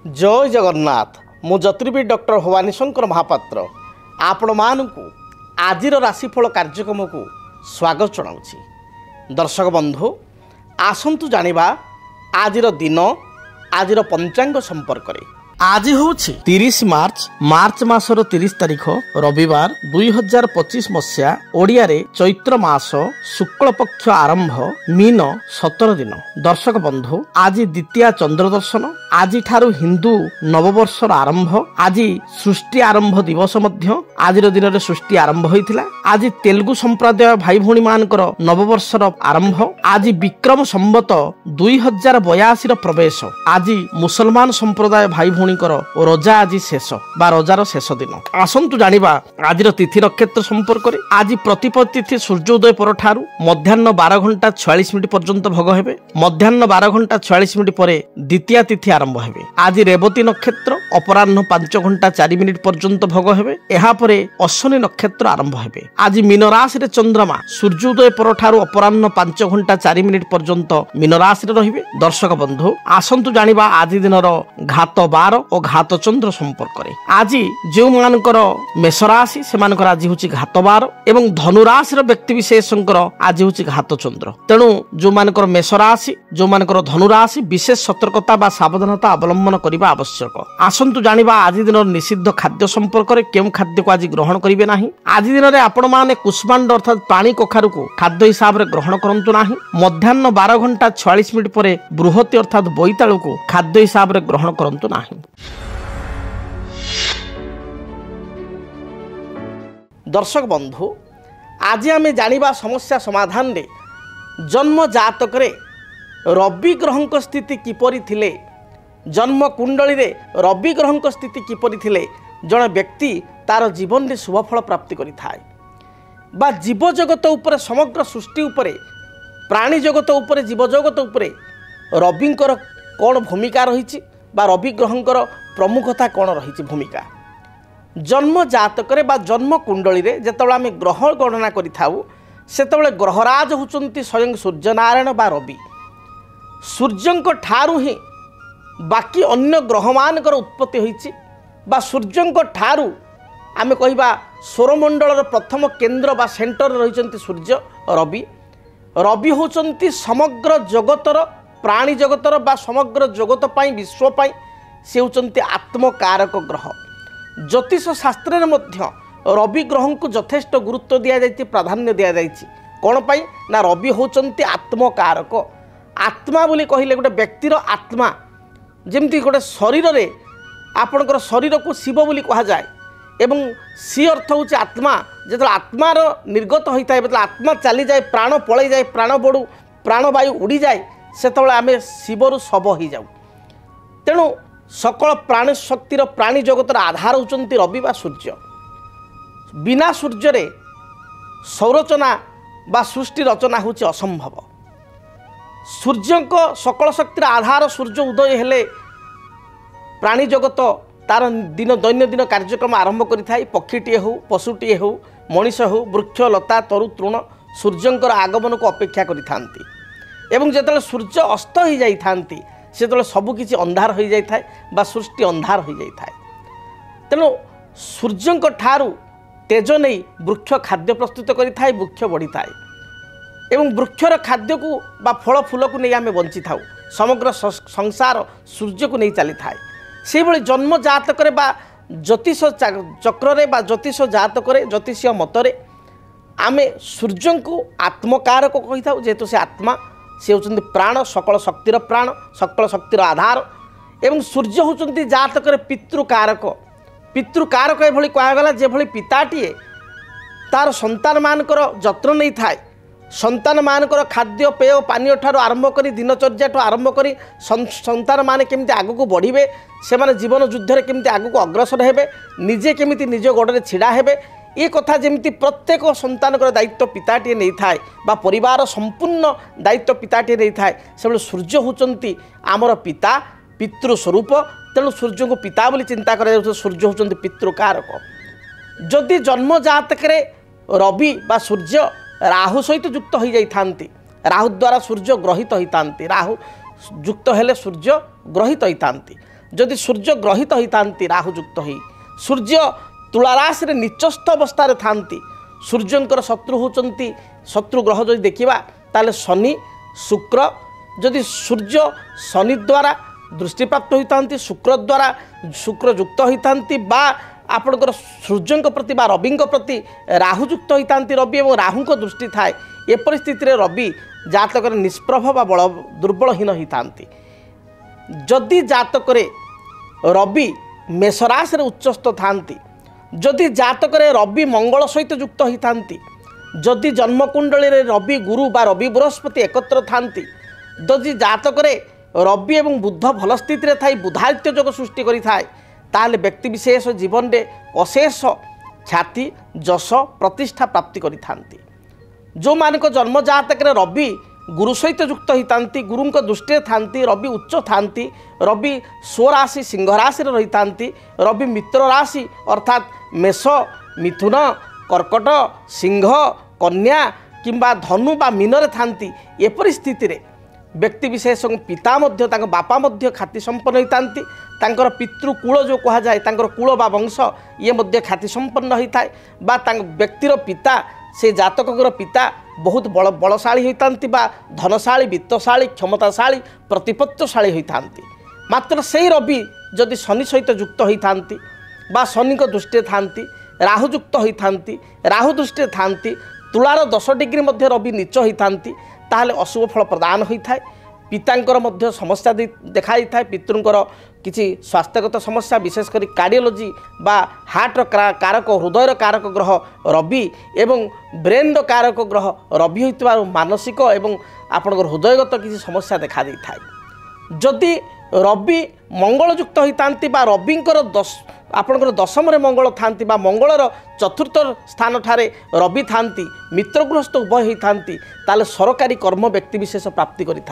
जय जगन्नाथ मु ज्योतिर्विद डॉक्टर भवानी शंकर महापात्र आपण मानू आज राशिफल कार्यक्रम को स्वागत जनाऊँगी। दर्शक बंधु आसतु जानिबा आज दिन आज पंचांग संपर्क में। आज हूँ 30 मार्च मासर 30 तारीख रविवार 2025 मसीहा ओडिया रे चैत्र मास शुक्ल पक्ष आरंभ मीन 17 दिन। दर्शक बंधु आज द्वितीय चंद्र दर्शन आज ठारू हिंदू नववर्षर आरंभ आज सृष्टि आरंभ दिवस मध्य आज दिन में सृष्टि आरंभ होइथिला। आज तेलुगु संप्रदाय भाई भौणी मानकर नववर्षर आरंभ आज विक्रम संवत 2082 प्रवेश आज मुसलमान संप्रदाय भाई रोजा आज शेष बा रोजार शेष दिन। आसतु जानिबा आज तिथि नक्षत्र संपर्क में। आज प्रतिपद तिथि सूर्योदय पर ठारू मध्याह्न 12 घंटा 46 मिनिट पर्यंत भोग हेबे। मध्याह्न 12 घंटा 46 मिनिट पर द्वितीय तिथि आरंभ हेबे। आज रेवती नक्षत्र अपराह्न 5 घंटा 4 मिनिट पर्यंत भोग हेबे। एहा परे अश्विनी नक्षत्र आरंभ हेबे। आज मीन राशि रे चंद्रमा सूर्योदय पर ठारू अपराह्न 5 घंटा 4 मिनिट पर्यंत मीन राशि रे रहिबे। दर्शक बंधु आसतु जानिबा आज दिनर घात 12 और घात चंद्र संपर्क में। आज जो मानकर मेष राशि से आज हूँ घात 12 एवं धनु राशि व्यक्ति विशेष आज हूँ घात चंद्र। तेणु जो मानकर मेष राशि जो मानकर धनु राशि विशेष सतर्कता व सावधानता अवलंबन करने आवश्यक। आसतु जानिबा आज दिन निषिद्ध खाद्य संपर्क में केउं खाद्य को आज ग्रहण करेंगे नहीं। आज दिन में आपण माने कुष्मांड अर्थात पानी कखारु को खाद्य हिसाब से ग्रहण करंतु नहीं। मध्याह्न 12 घंटा 46 मिनिट पर बृहति अर्थात बोईतालु को खाद्य हिसाब से ग्रहण करंतु नहीं। दर्शक बंधु आज आम जानिबा समस्या समाधान रे जन्म जातक रे रवि ग्रह स्थिति किपरि थिले जन्म कुंडली रे रवि ग्रह स्थिति किपरि थिले जड़े व्यक्ति तार जीवन रे शुभफल प्राप्ति करि थाए बा जीव जगत उपरे समग्र सृष्टि उपरे प्राणी जगत उपरे जीव जगत उपरे रविंकर कौन भूमिका रही बा रवि ग्रहंकर प्रमुखता कौन रही भूमिका। जन्म जातक बा जन्म कुंडली रे जेतबेले आमे ग्रह गणना करिथाउ सेतबेले ग्रहराज होचंती स्वयं सूर्यनारायण बा रवि। सूर्यंक ठारू ही बाकी अन्य ग्रह मानकर उत्पत्ति होईची बा सूर्यंक ठारू आमे कहिबा सौरमंडलर प्रथम केंद्र बा सेंटर रहिचंती सूर्य रवि। रवि होचंती समग्र जगतर प्राणी जगतर बा समग्र जगत पाई विश्व पाई से होचंती आत्मकारक ग्रह। ज्योतिष शास्त्र मध्य रवि ग्रह को यथेष्ट गुरुत्व दि जाइए प्राधान्य दि जाइए कौन पाई ना रवि होचंती आत्मकारक। आत्मा बोली कहले गोटे व्यक्तिर आत्मा जमती गोटे शरीर रे आपणकर शरीर को शिव बोली कहा जाए एवं सी अर्थ हूँ आत्मा। जो आत्मार निर्गत होता है मतलब आत्मा चली जाए प्राण पलि जाए प्राण बड़ू प्राणवायु उड़ी जाए से आम शिवर शव हो जाऊ। तेणु सकल प्राणी शक्तिर प्राणी जगतर आधार होचंती रवि बा सूर्य। बिना सूर्य रे संरचना बा सृष्टि रचना होची असंभव। सूर्यंक सकल शक्तिर आधार सूर्य उदय हेले प्राणी जगत तार दिन दैनंदिन कार्यक्रम आरंभ करिथाय। पक्षीटीए हो पशुटीए हो मनीष हो वृक्ष लता तरु तृण सूर्यंकर आगमन को अपेक्षा करिथांती एवं जेतले सूर्य अस्त हो जाइथांती से सबकिछि अंधार हो जाए बा सृष्टि अंधार हो जाए। तेणु सूर्यंक ठारू तेज नहीं वृक्ष खाद्य प्रस्तुत करिथाय वृक्ष बढ़ी थाए एवं वृक्षर खाद्य को बा फल फूल को नहीं आम बंची थाउ। समग्र संसार सूर्य को नहीं चली थाए। से भली जन्म जातक बा ज्योतिष चक्र बा ज्योतिष जातक ज्योतिषीय मतरे आमे सूर्य को आत्मकारक कही था जेहेतु से आत्मा से होचंती प्राण सकल शक्तिर प्राण सकल शक्तिर आधार एवं सूर्य होचंती जातक पितृकारक। पितृकारक एभली कहगला जेभली पिताटीए तार संतान मानकर जत्न नहीं थाए संतान मानकर खाद्य पेय पानीय ठारू आरंभ करी दिनचर्या ठू आरंभ करी संतान माने केमिति आगको बढ़िबे से माने जीवन युद्ध केमिति आगको अग्रसर हेबे निजे केमिति निज गोड़े छिड़ा हेबे ये कथा जमी प्रत्येक संतान दायित्व पिताटीए नहीं थाए बा परिवार संपूर्ण दायित्व पिताटीए नहीं थाए से सूर्य होचंती आमर पिता पितृस्वरूप। तेणु सूर्य को पिता बोली चिंता कर सूर्य होचंती पितृकारक। जदि जन्म जातक रवि बा सूर्य राहु सहित युक्त हो जाती राहु द्वारा सूर्य ग्रहित होता राहु युक्त हेले सूर्य ग्रहित होता जदि सूर्य ग्रहित होता राहुयुक्त हो सूर्य तुला राशि निचस्थ अवस्था था सूर्यंकर शत्रु होती शत्रु ग्रह जदि देखा ताले शनि शुक्र जदि सूर्य शनि द्वारा दृष्टिप्राप्त होता शुक्र द्वारा शुक्र युक्त होता आपणकर सूर्य प्रति रवि प्रति राहुयुक्त होता रवि और राहु दृष्टि थाए ए परिस्थिति रवि जातक निष्प्रभ बा बल दुर्बलहीन होता जदि जातक रवि मेषराशि उच्चस्थ था जदि जातक रवि मंगल सहित युक्त होता जदि जन्मकुंडली रवि गुरु बा रवि बृहस्पति एकत्र था जदि जातक रवि और बुध भल स्थित थाई बुधादित्य जोग सृष्टि करें व्यक्ति विशेष जीवन में अशेष ख्याति जश प्रतिष्ठा प्राप्ति करें जो मान जन्म जातक रवि गुरु सहित युक्त होता गुरु दृष्टि था रवि उच्च था रवि स्वराशि सिंह राशि रही था रवि मित्र राशि अर्थात मेष मिथुन कर्कट सिंह कन्या किंबा धनु बा मीन था एपरी स्थिति व्यक्ति विशेष पिता बापा ख्याति संपन्न होता पितृकूल जो कह जाए कूल बा वंश ये ख्याति संपन्न होता है व्यक्तिर पिता से जातक पिता बहुत बलशाली होता धनशाली वित्तशाली क्षमताशाली प्रतिपत्तशाली होता मात्र से रवि जदि शनि सहित युक्त होता शनि दृष्टि था राहुयुक्त होता राहु दृष्टि था तुलार 10 डिग्री मध्य रवि नीच होता ताहले अशुभ फल प्रदान होता है पितांकर मध्य समस्या देखा था पितृंकर किसी स्वास्थ्यगत समस्या विशेषकर कार्डियोलोजी बा हार्टर कारक हृदयर कारक ग्रह रवि एवं ब्रेन कारक ग्रह रवि होता मानसिक एवं आपण हृदयगत किसी समस्या देखा था जदि रवि मंगलयुक्त होता रविंकर आपणकर दशम मंगल था मंगलर चतुर्थ स्थान ठारे रवि था मित्रगृहस्थ उभय होता सरकारी कर्म व्यक्ति विशेष प्राप्ति करें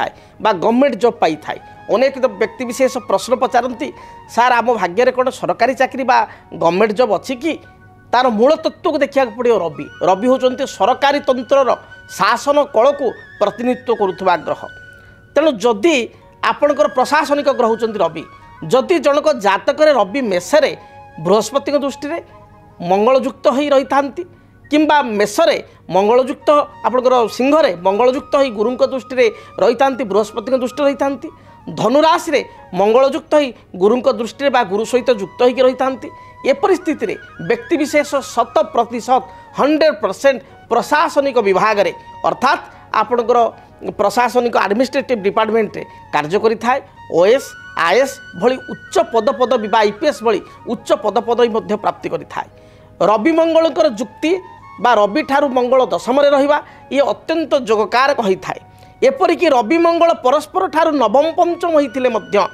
गवर्नमेंट जॉब पाई थाए अनेक व्यक्ति विशेष प्रश्न पचारती सार आम भाग्य कौन सरकारी चाकरी बा गवर्नमेंट जॉब अच्छी कि तार मूल तत्व को देखा पड़ो रवि रवि होती सरकारी तंत्र शासन कल को प्रतिनिधित्व करुवा ग्रह तेणु जदि आपणकर प्रशासनिक ग्रह होती रवि जदि जनक जातक रवि मेषरे बृहस्पति दृष्टि मंगलयुक्त हो रही था किंबा मेषरे मंगलयुक्त आपणकर सिंहरे मंगलयुक्त हो गुरु दृष्टि रही था बृहस्पति दृष्टि रही था धनुराशि मंगलयुक्त हो गुरु दृष्टि गुरु सहित युक्त हो रही था ए परिस्थिति व्यक्ति विशेष 100% 100% प्रशासनिक विभाग रे अर्थात आपणकर प्रशासनिक एडमिनिस्ट्रेटिव डिपार्टमेंट रे कार्य करि थाए ओएस आईएएस भली उच्च पदपदवी बा आईपीएस भली उच्च पदपदवी मध्य प्राप्ति करि थाए रवि मंगलकर जुक्ति बा रवि ठारू मंगल दशम रे रहिबा ये अत्यंत जोगकारक होई थाए एपरिक रवि मंगल परस्पर ठारू नवम पंचम होइथिले मध्य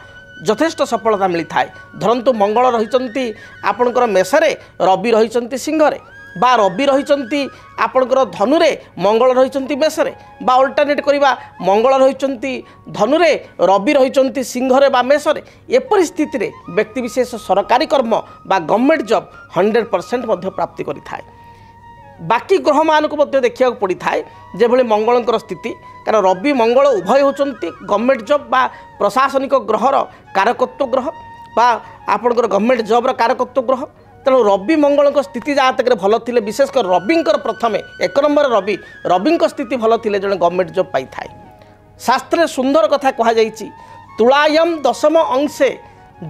यथेष्ट सफलता मिली थाए धरंतु मंगल रहिचंती आपणकर मेषरे रवि रहिचंती सिंहरे बा रवि रही आपणकर धनुरे मंगल रही मेषरे बा अल्टरनेट करवा मंगल रही धनुरे रवि रही सिंहरे बा मेषरे एपरी स्थिति व्यक्ति विशेष सरकारी कर्म बा गवर्नमेंट जॉब 100% प्राप्ति करि थाए बाकी ग्रह मानक देखा पड़ी थाए जेभली मंगलंकर स्थिति कारण रवि मंगल उभय होचंती गवर्नमेंट जॉब बा प्रशासनिक ग्रहर कारकत्व ग्रह बा आपणकर गवर्नमेंट जॉबर कारकत्व ग्रह तेणु रवि मंगल स्थिति जहाँ तक भल थे विशेषकर रविंकर प्रथमे 1 नंबर रवि स्थिति भल थे जड़े गवर्नमेंट जॉब पाई थाए शास्त्र सुंदर कथा कहुई तुलायम दशम अंशे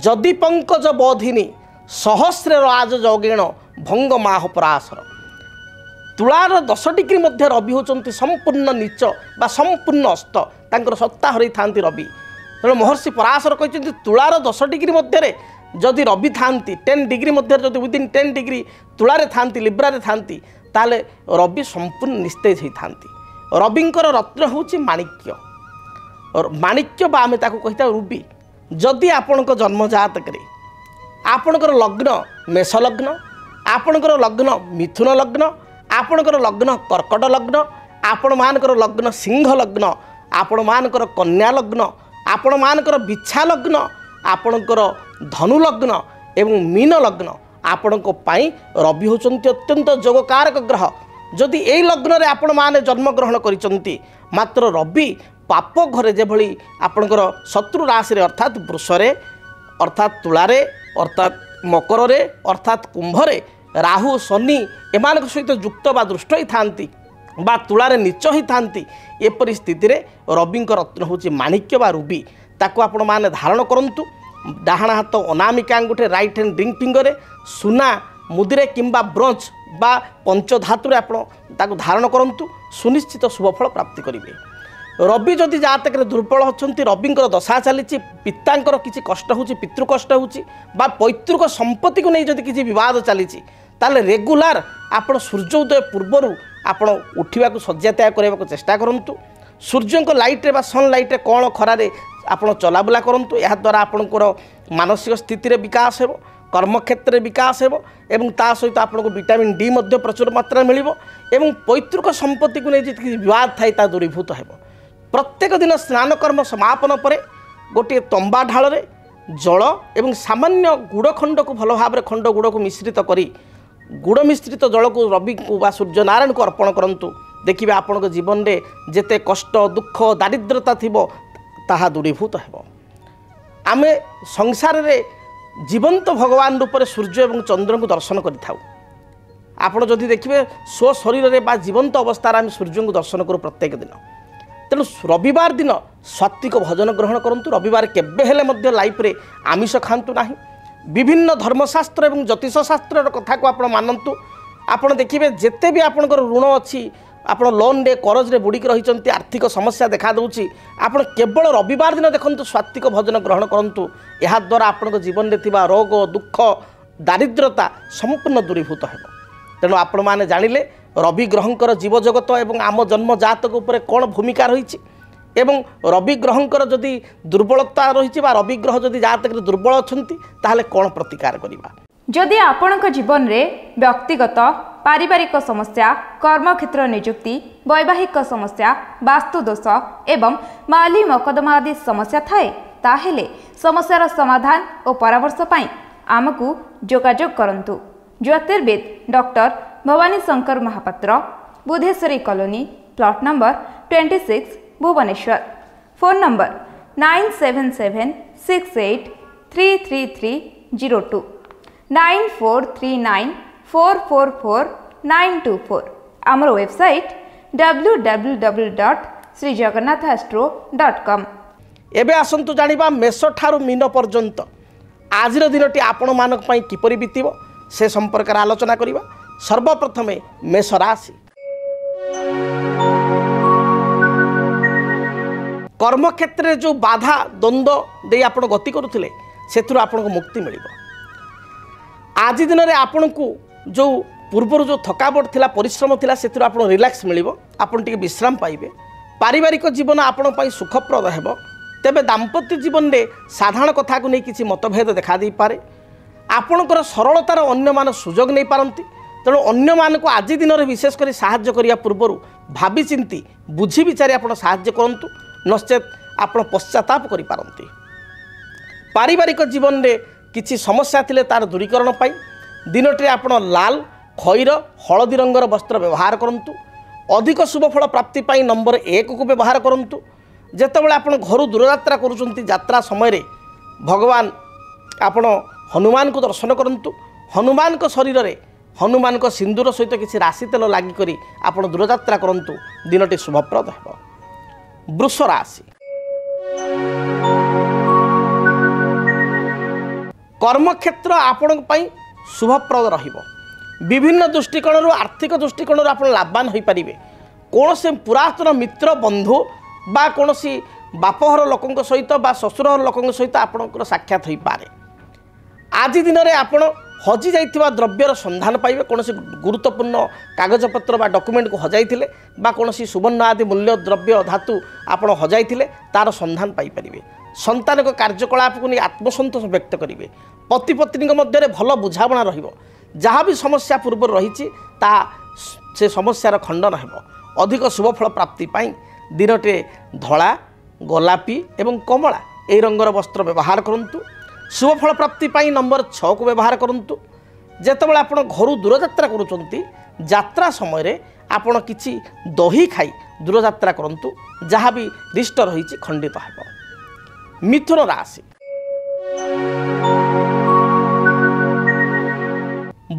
जदि पंकज बोधिनी सहस्रे राज जौगेण भंग माह पराशर तुलार 10 डिग्री मध्य रवि होचंती संपूर्ण नीच बा संपूर्ण अस्त तांकर सत्ता हरई थांती रवि तेणु महर्षि पराशर कहते तुलार 10 डिग्री मध्य जदि रवि था 10 डिग्री मध्य जदि विदिन 10 डिग्री तुलारे थांती लिब्रारे थांती ताले रवि संपूर्ण निस्तेज होता रविंकर रत्न होची माणिक्य माणिक्य बा आमे ताको कहिता रुबी जदि आपणक जन्म जातक आपणकर लग्न मेष लग्न आपणकर लग्न मिथुन लग्न आपणकर लग्न कर्कट लग्न आपण मानकर लग्न सिंह लग्न आपण मानकर कन्या लग्न आपण मानकर बिछा लग्न आपणकर धनु लग्न एवं मीन लग्न आपण रवि होचंती अत्यंत जोगकारक ग्रह जदि यही लग्न रे आपण माने जन्म ग्रहण करिसंती मात्र रवि पाप घरे जेभली आपणकर शत्रु राशि रे अर्थात वृषरे अर्थात तुलारे अर्थात मकर अर्थात कुंभरे राहु शनि एमान सहित युक्त बा दृष्ट ही थांती बा तुलारे नीच ही थांती एपरी स्थिति रे रवि रत्न हूँ माणिक्य बा रूबी ताको आपण माने धारण करंतु। डाहाण हाथ अनामिका अंगुठे राइट हैंड रिंग फिंगर सुना मुदिरे किंबा ब्रोंज बा पंचधातु आपण ताको धारण करंतु सुनिश्चित शुभफल प्राप्ति करेंगे। रवि जदि जातक दुर्बल होती रविंकर दशा चली पितांकर किसी कष्ट हो पितृकष्ट हो पैतृक संपत्ति को नहीं जदि किसी बद चली ताले रेगुलार आपण सूर्योदय पूर्वर आपण उठा शज्या त्याग करने को चेष्टा करूँ। सूर्य को लाइट्रे बा सनलाइट्रे कौन खरारे आपण चलाबुला करूँ। यह द्वारा आपणकर मानसिक स्थिति विकास हो कर्मक्षेत्र में विकास हो एवं ता सहित आपको विटामिन डी प्रचुर मात्रा मिल एवं पैतृक संपत्ति को नहीं जी विवाद थाए दूरीभूत हो। प्रत्येक दिन स्नान कर्म समापन पर गोटे तंबा ढाल जल एवं सामान्य गुड़ खंड को भल भाव खंड गुड़ को मिश्रित करी गुड़ मिश्रित जल को रवि को बा सूर्य नारायण को अर्पण करंतु। देखिए आपण जीवन में जेते कष्ट दुख दारिद्रता थिबो ताहा दूरीभूत हो। आमे संसार रे जीवंत भगवान रूप में सूर्य और चंद्र को दर्शन करिथाउ। आपण जदि देखिए स्व शरीर रे बा जीवंत अवस्था आम सूर्य को दर्शन करूँ प्रत्येक दिन। तेणु रविवार दिन सात्विक भोजन ग्रहण करूँ। रविवार केबे हेले मध्य लाइफ रे आमिष खातु ना। विभिन्न धर्मशास्त्र और ज्योतिष शास्त्र कथा को आप मानतु। आपड़ देखिए जिते भी आपंकर ऋण अच्छी आप लोन रे करज रे बुड़िक रही आर्थिक समस्या देखा दूची आप केवल रविवार दिन देखते सात्विक भोजन ग्रहण करूँ। यह द्वारा आपण जीवन में थिबा रोग दुख दारिद्रता संपूर्ण दूरीभूत हो। तेणु आपण मैंने जानिले रवि ग्रहंकर जीवजगत एवं आम जन्म जातक उपर कौन भूमिका रही एवं रवि ग्रहंकर जदि दुर्बलता रही रवि ग्रह जदि जातक दुर्बल अच्छी ताहले कौन प्रतिकार करबा। जदि आपणक जीवन में व्यक्तिगत पारिवारिक समस्या कर्मक्षेत्र नियुक्ति वैवाहिक समस्या वास्तुदोष एवं माली मकदमा आदि समस्या थाए ताहेले समस्यार समाधान और परामर्श पाई आमको जोगाजोग करंतु। ज्योतिर्विद doctor Bhabani Shankar Mahapatra Budheswari colony plot number 26 Bhubaneswar. Phone number 9776833302 9439444924। आमर वेबसाइट www.srijagannathastro.com। एबे आसंतु जानिबा मेष ठारू मीन पर्यंत आजिर दिनटी आपण मानक पई किपरि बीतिबो से संपर्क आलोचना करिबा। सर्वप्रथमे मेष राशि। कर्मक्षेत्र में जो बाधा द्वंद्व दे आप गति करुले से आपको मुक्ति मिल। आज दिन में आपण को जो पूर्वर जो थकावट थिला परिश्रम थिला से रिलैक्स मिल आप विश्राम पाइबे। पारिवारिक जीवन आपण सुखप्रद है। तेबे दाम्पत्य जीवन में साधारण कथा को नहीं किसी मतभेद देखा दे पारे। आपणकर सरलतार अन्य मान सुजोग नहीं पारती। तेणु अन्य मान को आज दिन में विशेषकर साहाय्य करिया पूर्वर भावी चिंती बुझी विचारी आप साहाय्य करंतु नचेत आप पश्चाताप करि पारंती। पारिवारिक जीवन में किसी समस्या थिले तार दूरीकरण पाई दिनटे आप लाल खैर हलदी रंगर वस्त्र व्यवहार करंतु। अधिक शुभफल प्राप्ति पाई नंबर 1 को व्यवहार करंतु। जेतेबेले आप घर दूरयात्रा करुचंती यात्रा समय रे भगवान आपण हनुमान को दर्शन करंतु। हनुमान को शरीर रे हनुमान को सिंदूर सहित किसी राशि तेल लगी करी आप दूरयात्रा करंतु। दिनटी शुभप्रद है। वृष राशि। कर्मक्षेत्र आपण शुभप्रद रहिबो। विभिन्न दृष्टिकोण आर्थिक दृष्टिकोण आप लाभवान हो पारे। कौन से पुरातन मित्र बंधु बा कौन सी बापहर लोकों सहित बा ससुरहर लोकों सहित आपणकर साक्षात हो पारे। आज दिन में आप हजि जाइथिबा द्रव्यर संधान पाइबे। कौन से गुरुत्वपूर्ण कागजपत्र बा डॉक्यूमेंट को हजाइथिले बा कौन सी सुवर्ण आदि मूल्य द्रव्य धातु आप हजाइथिले तार संधान पाई परिबे। संतान को कार्यकलाप को नहीं आत्मसंतोष व्यक्त करेंगे। पति पत्नी मध्य भल बुझाणा रहिबो। जहाँ भी समस्या पूर्व रही से समस्यार खंडन हो। अधिक शुभफल प्राप्ति पाई दिनटे धला गोलापी एवं कमला यही रंगर वस्त्र व्यवहार करंतु। शुभफल प्राप्ति पाई नंबर 6 को व्यवहार करंतु। जेतेबेले आपण घर दूरयात्रा करुचंती यात्रा समय रे आपण किछि दही खाई दूरयात्रा करंतु। जहाँ भी रिष्ट रही खंडित हो। मिथुन राशि।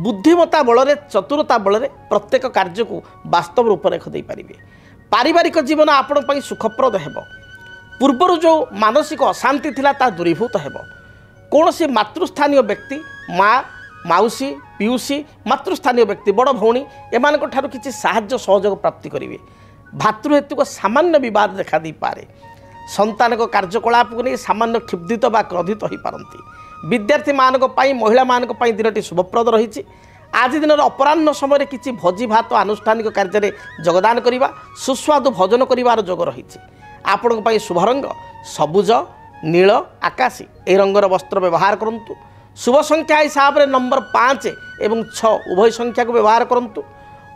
बुद्धिमत्ता बल चतुरता बल प्रत्येक कार्य को वास्तव रूपरेख दे पारिबे। पारिवारिक जीवन आपण सुखप्रद हेब। पूर्वर जो मानसिक अशांति थिला ता दूरीभूत हेब। कौन सी मातृस्थानीय व्यक्ति माँ माउसी पिउसी मातृस्थानीय व्यक्ति बड़ भौणी एमान किसी साहाय्य सहयोग प्राप्ति करेंगे। भातृहेतुक सामान्य बद देखा दी पारे। संतान को कार्यकलाप को नहीं सामान्य क्षुब्धित बा क्रोधित हो पारती। विद्यार्थी मानक महिला मानक दिनटी शुभप्रद रही। आज दिन अपराह्न समय किसी भोजी भात आनुष्ठानिक कार्य योगदान करने सुस्वादु भोजन कर जोग रही। आपण शुभरंग सबुज नील आकाशी ए रंगर वस्त्र व्यवहार करंतु। शुभ संख्या हिसाब से नंबर 5 एवं 6 उभय संख्या को व्यवहार करंतु।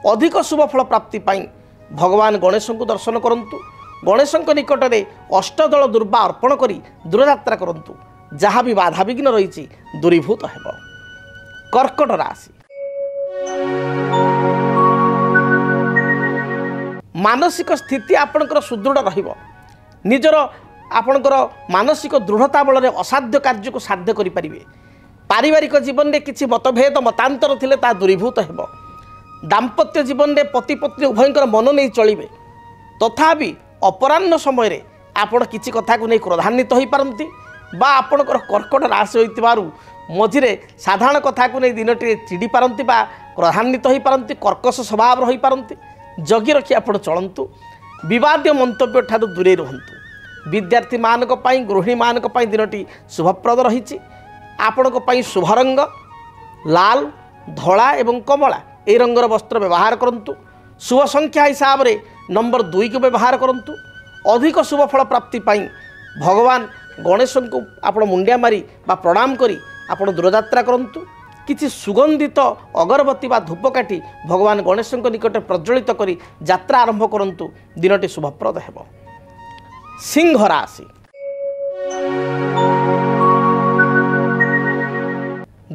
अधिक शुभ फल प्राप्ति पाई भगवान गणेश को दर्शन करंतु। गणेश निकट में अष्टदल दुर्वा अर्पण करी दूरयात्रा करंतु। जहाँ भी बाधा विघ्न रही दूरीभूत हेब। कर्कट राशि मानसिक स्थिति आपणकर सुदृढ़ रहिब। निजर आपणकर मानसिक दृढ़ता बल असाध्य कार्य को साध्य करें। पारिवारिक जीवन में किसी मतभेद मतांतर थिले ता दूरीभूत हेब। दाम्पत्य जीवन में पति पत्नी उभयंकर मन नहीं चलिए। तथापि अपराह्न समय आपण किसी कथा को नहीं क्रोधान्वित हो पारती बा आपणकर कर्कट राशि होइतिबारु मझिरे साधारण कथा को नहीं दिनटी चिड़ी पारती बा क्रोधान्वित हो पारती। कर्कश स्वभाव रही पारती। जगी रखी आपण चलतु। विवाद मंतव्य ठारू दूरे रुहतु। विद्यार्थी मानक पई गृहिणी मानक पई दिनटी शुभप्रद रही। आपणक पई शुभरंग लाल धला एवं कमला ए रंगर वस्त्र व्यवहार करंतु। शुभ संख्या हिसाब से नंबर 2 को व्यवहार करंतु। अधिक शुभ फल प्राप्ति पाई भगवान गणेश को आप मुंडिया मारी बा प्रणाम करी आपण दूरयात्रा करंतु। किसी सुगंधित अगरबत्ती बा धूपकाठी भगवान गणेश निकट प्रज्वलित करी यात्रा आरंभ करंतु। दिनटी शुभप्रद हेब। सिंह राशि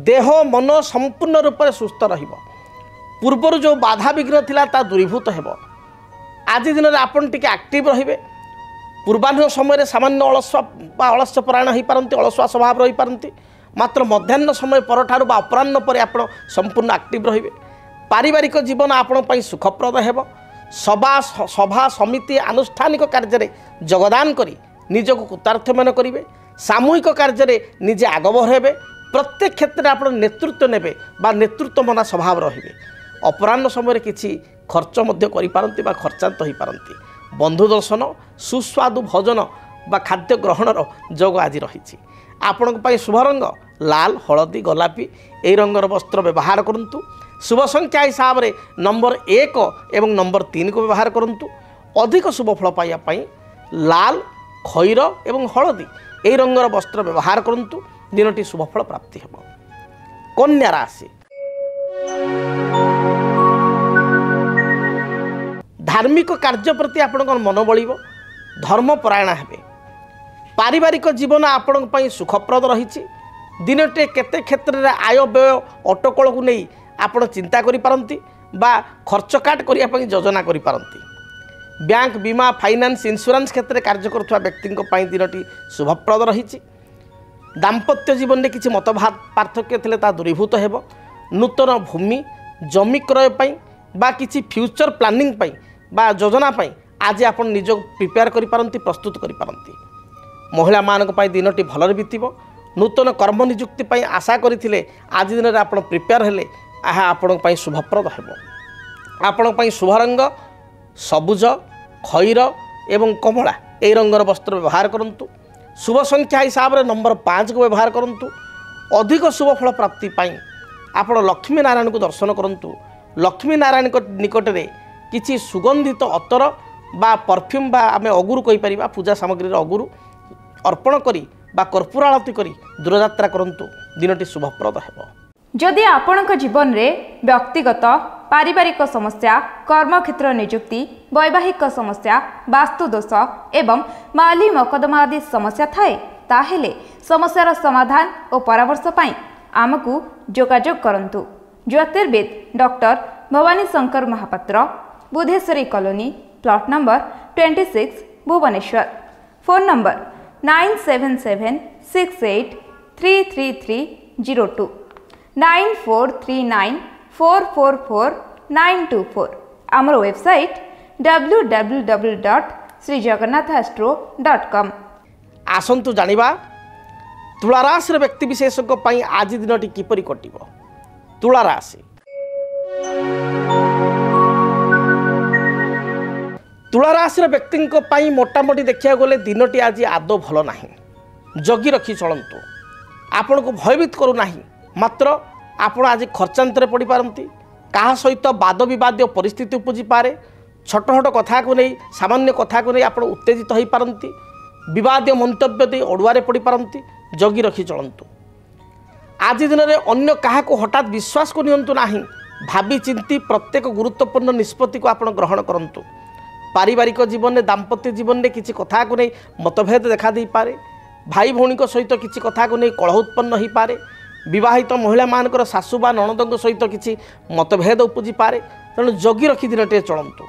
देह मन संपूर्ण रूप से सुस्थ रहिब। पूर्वर जो बाधा विघ्न थिला ता दूरीभूत हेब। आज दिन में आपन टिके एक्टिव रहिबे। पूर्वाह्न समय सामान्य अलस्य परायण हो पारती। अलसुआ स्वभाव रही पारती। मात्र मध्याह्न समय परठारु बा अपराह्न पर आपण संपूर्ण एक्टिव रहिबे। पारिवारिक जीवन आपण पई सुखप्रद हेब। सभा समिति आनुष्ठानिक कार्य योगदान करी निजक कृतार्थमान करेंगे। सामूहिक कार्य निजे आगभर हेबे। प्रत्येक क्षेत्र में आप नेतृत्व नेबे बा नेतृत्व मना स्वभाव रहिबे। अपराह्न समय किसी खर्च करिपारंती बा खर्चांत हो पारती। बंधु दर्शन सुस्वादु भोजन बा खाद्य ग्रहणर जोग आज रही। आपण शुभरंग लाल हलदी गोलापी ए रंगर वस्त्र व्यवहार करंतु। शुभ संख्या हिसाब से नंबर 1 एवं नंबर 3 को व्यवहार करंतु। अधिक शुभ फल पाइबा लाल खैर एवं हलदी ए रंगर वस्त्र व्यवहार करंतु। दिनटी शुभफल प्राप्ति हेब। कन्या राशि धार्मिक कार्य प्रति आपण मन बलिब। धर्मपरायण हेबे। पारिवारिक जीवन आपण सुखप्रद रही। दिनटे केते क्षेत्र में आय व्यय अटकल को नहीं आपण चिंता करि पारंती बा खर्च काट करिया पई योजना करि पारंती। बैंक बीमा फाइनान्स इंश्योरेंस क्षेत्र में कार्य करुवा व्यक्ति दिनटी शुभप्रद रही। दाम्पत्य जीवन में किसी मतभात पार्थक्य थिले ता दूरीभूत हेब। नूतन भूमि जमी क्रय पई बा किसी फ्यूचर प्लानिंग पई बा योजना पई आज आप निज प्रिपेयर करि पारंती प्रस्तुत करि पारंती। महिला मानक पई दिनटी भलरे बीतिबो। नूतन कर्म नियुक्ति पई आशा करथिले आज दिन आप प्रिपेयर हेले आहा आपण पई शुभप्रद हेब। आपण पई शुभ रंग सबुज खैर एवं कमला ए रंगर वस्त्र व्यवहार करंतु। शुभ संख्या हिसाब से नंबर 5 को व्यवहार करंतु। अधिक शुभ फल प्राप्ति पाई आपण लक्ष्मी नारायण को दर्शन करंतु। लक्ष्मी नारायण निकट में किसी सुगंधित अतर बा परफ्यूम बा आमे अगुरु कहि परिबा पूजा सामग्री अगुरु अर्पण करी बा कर्पूर आरती करी दूरयात्रा करंतु। दिनटी शुभप्रद हेब। जदि आपणक जीवन में व्यक्तिगत पारिवारिक समस्या कर्मक्षेत्र नियुक्ति वैवाहिक समस्या वास्तुदोष एवं माली मकदमा आदि समस्या थाए ताहेले समस्यार समाधान और परामर्श पाई आमको जोगाजोग करंतु। ज्योतिर्विद doctor Bhabani Shankar Mahapatra Budheswari colony plot number 26 Bhubaneswar. Phone number 977683 9439444924 9439444924 आमर वेबसाइट www.srijagannathastro.com। आसंतु जानिबा तुला राशि व्यक्ति विशेषज्ञ आज दिनटी किपरि कटिब। तुला राशि तुला राशि व्यक्ति मोटामोटी देखा गले दिनटी आज आदौ भल ना। जगी रखी चलतु आपण को भयभीत करू ना। मात्र आपण आज खर्चांतर पड़ पारती क्या सहित वाद बद परिस्थिति उपजी पारे। छोट छोट कथा को नहीं सामान्य कथा को नहीं आप उत्तेजित हो पारती विवाद मंतव्य दे अड़ुआरे पड़ पारती। जगी रखी चलतु आज दिन में अन्य क्या हठात विश्वास को नियंतु ना। भावी चिंती प्रत्येक गुरुत्वपूर्ण निष्पत्ति को आप ग्रहण करूँ। पारिवारिक जीवन में दाम्पत्य जीवन में किसी कथा को नहीं मतभेद देखा दे पारे। भाई भौणी सहित किसी कथा को नहीं कलह उत्पन्न हो पारे। विवाहित महिला मानकर सासू बा नणद सहित किसी मतभेद उपजी पारे। तेणु जगी रखी दिनटे चलतु।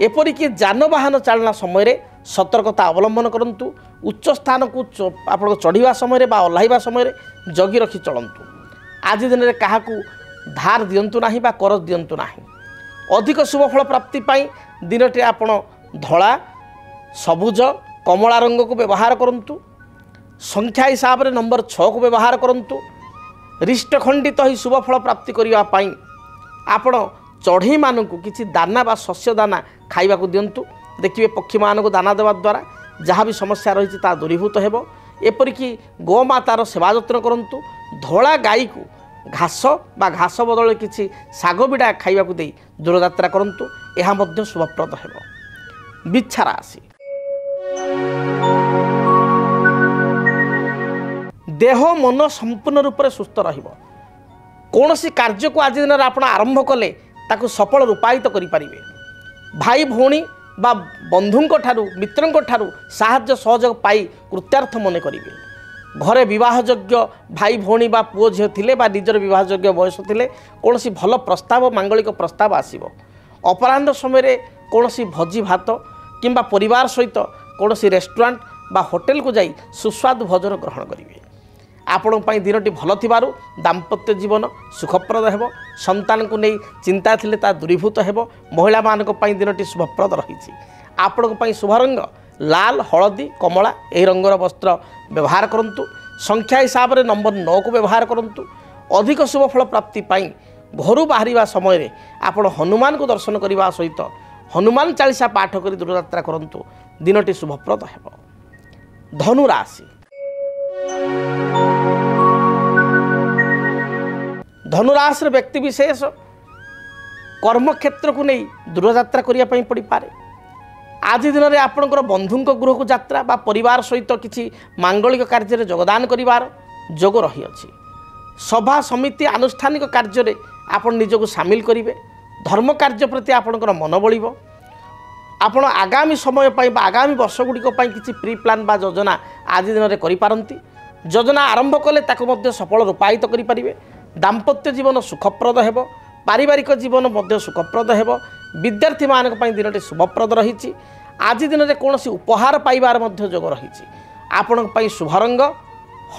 एपरिक जानवाहन चालना समय सतर्कता अवलंबन करूँ। उच्च स्थान को आप चढ़ा समय ओह्लैवा समय जगी रखी चलतु। आज दिन में क्या धार दिंतु ना कर दिंतु ना। अधिक शुभफल प्राप्ति दिनटे आप धला सबुज कमला रंग को व्यवहार करूँ। संख्या हिसाब से नंबर 6 को व्यवहार करूँ। रिष्टखंडित ही शुभफल प्राप्ति करने आपण चढ़ई मानू किसी दाना बा शस्य दाना खाइबा को दिंतु। देखिए पक्षी मान को दाना देवा द्वारा जहाँ भी समस्या रही दूरीभूत हो। एपरिक गोमातार सेवा जत्न करूँ। धला गाई को घास बा घास बदल किसी शाग बिड़ा खाइबा को दे दूरयात्रा करूँ। यह शुभप्रद हो। बिच्छा राशि देह मन संपूर्ण रूप से सुस्थ रहिबो। कौन सी कार्य को आज दिन आप आरंभ कले ताकू सफल रूपायित करें। भाई भौणी बा बंधुंक ठारू मित्रंक ठारू साहाय्य सहयोग पाई कृत्यार्थ मन करेंगे। घरे विवाहयोग्य भाई भौणी बा पुओ झील थिले बा निजर विवाहयोग्य बयस थिले कौन सी भल प्रस्ताव मांगलिक प्रस्ताव आसीबो। अपराह्न समय कौन सी भोजी भात किंबा परिवार सहित कौन सी रेस्टोरेंट बा होटेल को जाई सुस्वादु भोजन ग्रहण करेंगे। आपण दिनटी भल थिबारु दाम्पत्य जीवन सुखप्रद हेबो। संतान को नहीं चिंता थिले ता दूरीभूत हेबो। महिला मानक पई दिनटी शुभप्रद रहिछि। आपण पई शुभ रंग लाल हलदी कमला एही रंगर वस्त्र व्यवहार करंतु। संख्या हिसाब से नंबर 9 को व्यवहार करंतु। अधिक शुभफल प्राप्ति पई घरु बाहरिबा समय आपण हनुमान को दर्शन करने सहित हनुमान चालीसा पाठ कर दूरयात्रा करंतु। दिनटी शुभप्रद हेबो। धनु राशि धनुराशि व्यक्ति विशेष कर्मक्षेत्र को नहीं दूरयात्रा करने पड़ पारे। आज दिन में आपणकर बंधुंक गृह को यात्रा बा परिवार सहित किसी मांगलिक कार्य योगदान करिवार जोग रही अछि। सभा समिति आनुष्ठानिक कार्य आप निजक सामिल करेंगे। धर्म कार्य प्रति आपणकर मन बढ़िबो। आपण आगामी समय बा आगामी वर्षगुड़िक किसी प्री प्लान बा योजना आज दिन में करिपारंती। योजना आरंभ कले ताको मध्य सफल रूपायित करें। दाम्पत्य जीवन सुखप्रद हेबो। पारिवारिक जीवन मध्य सुखप्रद हेबो। विद्यार्थी मानक पई दिनटी शुभप्रद रही। आज दिन में कौन उपहार पाइबार मध्य जोग रही। आपण पई शुभ रंग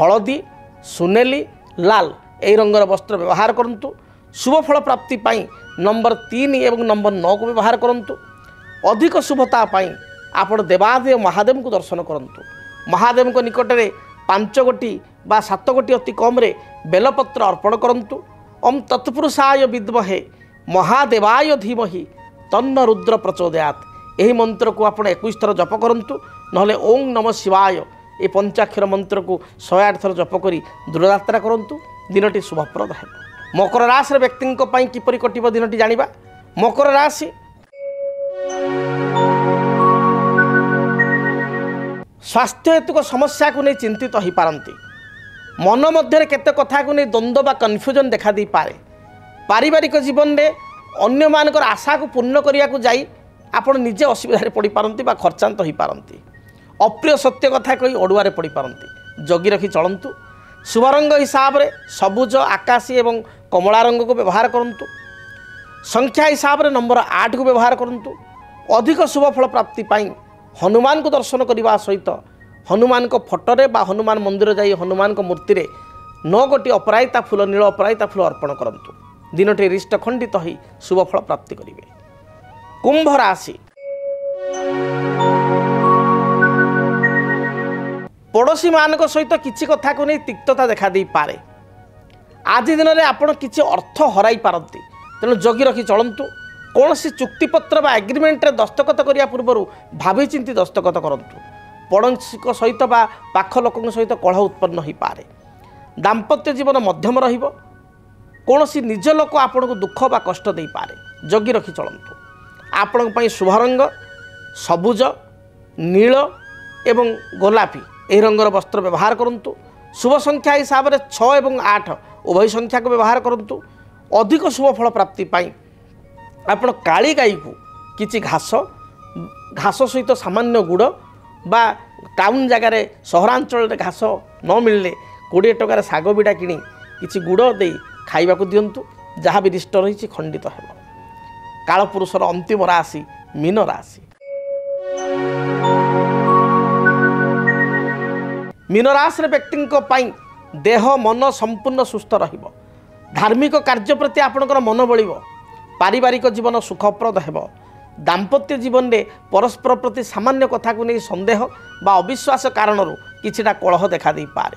हलदी सुनेली लाल एही रंगर वस्त्र व्यवहार करंतु। शुभफल प्राप्ति पई नंबर 3 एवं नंबर 9 को व्यवहार करंतु। अधिक शुभता पई आपण देवादेव महादेव को दर्शन करंतु। महादेव को निकट में 5 गोटी बा 7 गोटी अति कम रे बेलपत्र अर्पण करंतु। ओम तत्पुरुषाय विद्महे महादेवाय धीमहि तन्न रुद्र प्रचोदयात यही मंत्र को आप 21 थर जप करंतु। नहले ओं नमः शिवाय ये पंचाक्षर मंत्र को 108 थर जप करी दूरयात्रा करंतु। दिनटी शुभप्रद है। मकर राशि व्यक्ति किपरि कटिब दिनटी जानिबा। मकर राशि स्वास्थ्य हेतुक समस्या को नहीं चिंतित हो पारती। मन मध्य केते कथा को नहीं द्वंद्व बा कन्फ्यूजन देखा दी पारे। पारिवारिक जीवन में अन्य मानकर आशा को पूर्ण करने को जाई आपण निजे असुविधा पड़ पारती बा खर्चांत हो पारती। अप्रिय सत्य कथा कही अड़ुआरे पड़ पारती। जगी रखी चलतु। शुभ रंग हिसाब से सबुज आकाशी एवं कमला रंग को व्यवहार करंतु। संख्या हिसाब से नंबर 8 को व्यवहार करंतु। अधिक शुभफल प्राप्ति पाई हनुमान को दर्शन करने सहित हनुमान को फोटोरे बा हनुमान मंदिर जाई हनुमान को मूर्ति रे 9 अपराजिता फूल नील अपराजिता फूल अर्पण करंतु दिनटी रिष्ट खंडित होई शुभफल प्राप्ति करिवे। कुंभ राशि पड़ोशी मान सहित किसी कथा को नहीं तिक्तता देखा दे पारे। आज दिन में आपड़ किसी अर्थ हराई पारती तेणु जगी रखी चलतु। कौन सी चुक्तिपत्र बा एग्रीमेंट दस्तखत करने पूर्व भावी चिंती दस्तखत करंतु। पड़ोशी सहित बा पाख लोक सहित कलह उत्पन्न हो पारे। दाम्पत्य जीवन मध्यम रहिबो। कौन सी निज लोक आपन को दुख बा कष्ट दे पारे। जगी रखी चलतु। आपण पई शुभ रंग सबुज नील एवं गोलापी यह रंगर वस्त्र व्यवहार करंतु। शुभ संख्या हिसाब से 6 और 8 उभय संख्या को व्यवहार करंतु। अधिक शुभ फल प्राप्ति पाई आपण काली गाई को किछि घास सहित सामान्य गुड़ बा टाउन जगार सहरांचल घास न मिलले 20 टकार साग बिड़ा किणी किछि गुड़ दे खाइबा को दियंतु। जहाँ भी रिष्ट रही खंडित हेब। कालपुरुषर अंतिम राशि मीन राशि। मीन राशि व्यक्ति देह मन संपूर्ण सुस्थ रहिबो। धार्मिक कार्य प्रति आपणकर मन बलिबो। पारिवारिक जीवन सुखप्रद हेबो। दाम्पत्य जीवन में परस्पर प्रति सामान्य कथा को नहीं संदेह बा अविश्वास कारणरू किछिटा कलह देखा दे पारे।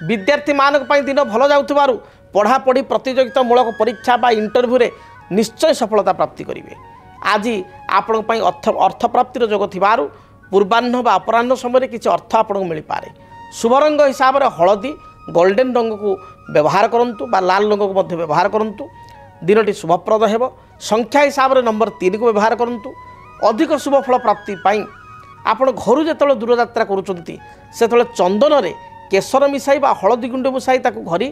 विद्यार्थी मानक पई दिन भल जाउथबारु पढ़ापढ़ी प्रतियोगितामूलक परीक्षा बा इंटरव्यू रे निश्चय सफलता प्राप्ति करिवे। आज आपण पई अर्थ प्राप्तिर जोग थिबारु पूर्वाह्न बा अपराह्न समय किछि अर्थ आपन मिल पारे। शुभ रंग हिसाब से हलदी गोल्डन रंग को व्यवहार करंतु बा लाल रंग को मध्य व्यवहार करंतु। दिनटी शुभप्रद हेब। संख्या हिसाब से नंबर 3 को व्यवहार करंतु। अधिक शुभ फल प्राप्ति पाई आपण घर जो दूर यात्रा करुचंती सेतले चंदन रे केसर मिसाई बा हलदी गुंड मिसाई ताकू घरी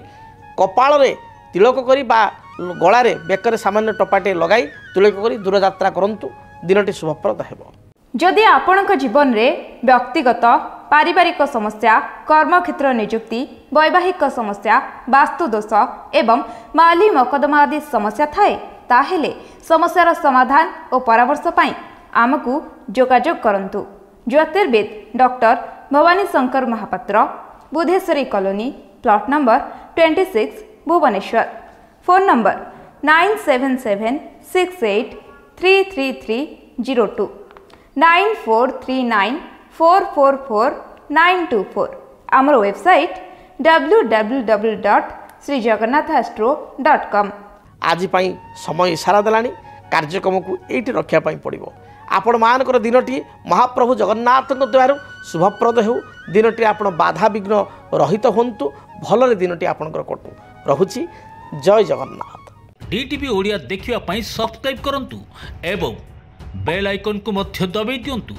कपाल रे तिलक करी बा गलारे बेकर सामान्य टपाटे लगाई तिलक करी दूर यात्रा करंतु। दिनटी शुभप्रद हेब। जदि आपणक जीवन रे व्यक्तिगत पारिवारिक समस्या कर्मक्षेत्र नियुक्ति वैवाहिक समस्या वास्तुदोष एवं माली मकदमा आदि समस्या थाए ताहेले समस्यार समाधान और परामर्श पाई आमकु जोगाजोग करंतु। ज्योतिर्विद doctor Bhabani Shankar Mahapatra Budheswari colony plot number 26 Bhubaneswar. Phone number 9776833302 9439444924। आमर वेबसाइट www.srijagannathastro.com। आज पाई समय इशारा देलानी कार्यक्रम को एटी रखिया पाई पड़िबो। आपण मानकर दिनटी महाप्रभु जगन्नाथ द्वारा शुभप्रद हो। दिनटी आपण बाधा विघ्न रहित होंतु। भलरे दिनटी आपणकर कटु रहुची। जय जगन्नाथ। डीटीवी ओडिया देखिवा पाई सब्सक्राइब करंतु एवं बेल आइकन को मध्य दबाई दियंतु।